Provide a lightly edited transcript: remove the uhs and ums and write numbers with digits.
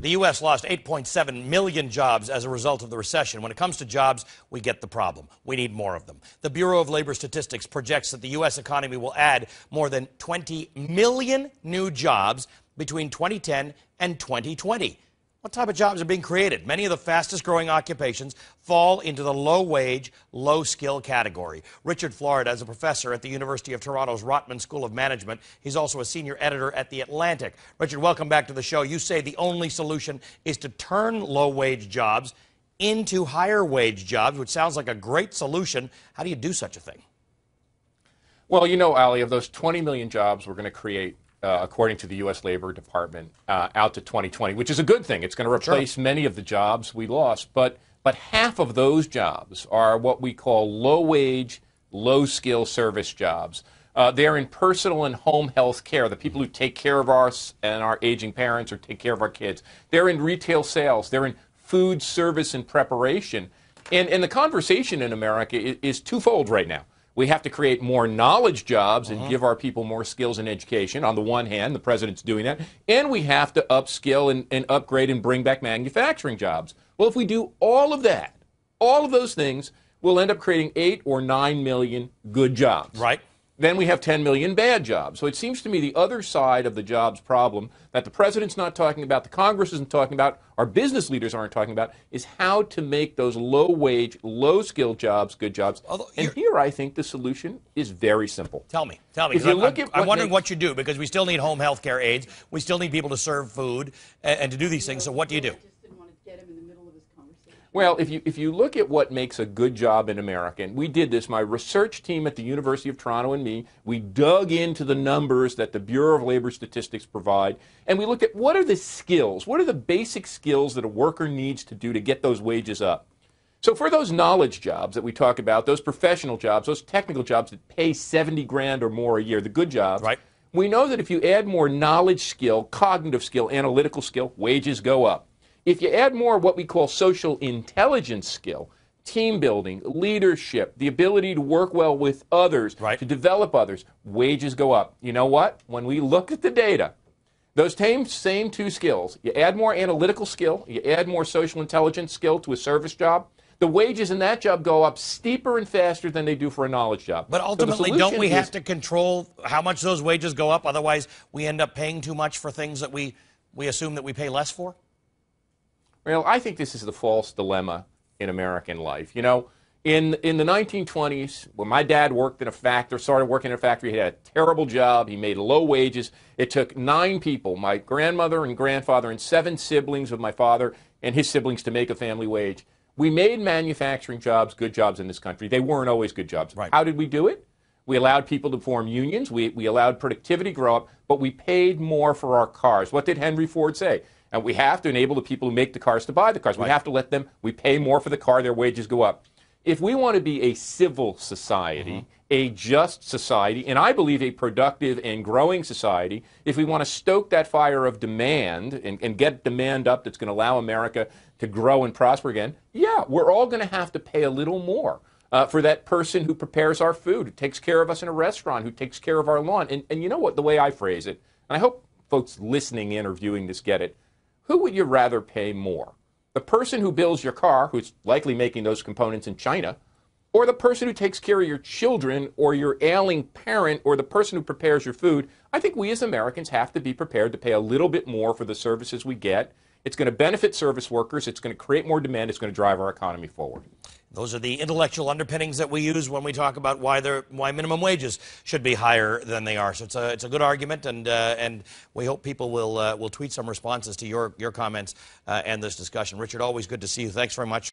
The U.S. lost 8.7 million jobs as a result of the recession. When it comes to jobs, we get the problem. We need more of them. The Bureau of Labor Statistics projects that the U.S. economy will add more than 20 million new jobs between 2010 and 2020. What type of jobs are being created? Many of the fastest growing occupations fall into the low-wage, low-skill category. Richard Florida is a professor at the University of Toronto's Rotman School of Management. He's also a senior editor at The Atlantic. Richard, welcome back to the show. You say the only solution is to turn low-wage jobs into higher-wage jobs, which sounds like a great solution. How do you do such a thing? Well, you know, Ali, of those 20 million jobs we're going to create, according to the U.S. Labor Department, out to 2020, which is a good thing. It's going to replace many of the jobs we lost. But half of those jobs are what we call low-wage, low-skill service jobs. They're in personal and home health care, the people who take care of us and our aging parents or take care of our kids. They're in retail sales. They're in food service and preparation. And the conversation in America is twofold right now. We have to create more knowledge jobs and give our people more skills and education. On the one hand, the president's doing that. And we have to upskill and upgrade and bring back manufacturing jobs. Well, if we do all of that, all of those things, we'll end up creating 8 or 9 million good jobs. Right. Then we have 10 million bad jobs. So it seems to me the other side of the jobs problem that the president's not talking about, the Congress isn't talking about, our business leaders aren't talking about, is how to make those low-wage, low-skilled jobs good jobs. And here I think the solution is very simple. Tell me. If you look at I'm wondering what you do, because we still need home health care aides. We still need people to serve food and to do these things. So what do you do? Well, if you look at what makes a good job in America, and we did this, my research team at the University of Toronto and me, we dug into the numbers that the Bureau of Labor Statistics provide, and we looked at what are the skills, what are the basic skills that a worker needs to do to get those wages up. So for those knowledge jobs that we talk about, those professional jobs, those technical jobs that pay 70 grand or more a year, the good jobs, right. We know that if you add more knowledge skill, cognitive skill, analytical skill, wages go up. If you add more what we call social intelligence skill, team building, leadership, the ability to work well with others, right. to develop others, wages go up. You know what? When we look at the data, those same two skills, you add more analytical skill, you add more social intelligence skill to a service job, the wages in that job go up steeper and faster than they do for a knowledge job. But ultimately, so don't we have to control how much those wages go up? Otherwise, we end up paying too much for things that we assume that we pay less for? Well, I think this is the false dilemma in American life. You know, in the 1920s, when my dad worked in a factory, started working in a factory, he had a terrible job. He made low wages. It took 9 people, my grandmother and grandfather and 7 siblings of my father and his siblings, to make a family wage. We made manufacturing jobs good jobs in this country. They weren't always good jobs. Right. How did we do it? We allowed people to form unions. We allowed productivity to grow up, but we paid more for our cars. What did Henry Ford say? And we have to enable the people who make the cars to buy the cars. We have to let them, we pay more for the car, their wages go up. If we want to be a civil society, a just society, and I believe a productive and growing society, if we want to stoke that fire of demand and get demand up that's going to allow America to grow and prosper again, yeah, we're all going to have to pay a little more for that person who prepares our food, who takes care of us in a restaurant, who takes care of our lawn. And you know what, the way I phrase it, and I hope folks listening in or viewing this get it, who would you rather pay more? The person who builds your car, who's likely making those components in China, or the person who takes care of your children or your ailing parent or the person who prepares your food? I think we as Americans have to be prepared to pay a little bit more for the services we get. It's going to benefit service workers. It's going to create more demand. It's going to drive our economy forward. Those are the intellectual underpinnings that we use when we talk about why minimum wages should be higher than they are. So it's a good argument, and we hope people will tweet some responses to your comments and this discussion. Richard, always good to see you. Thanks very much.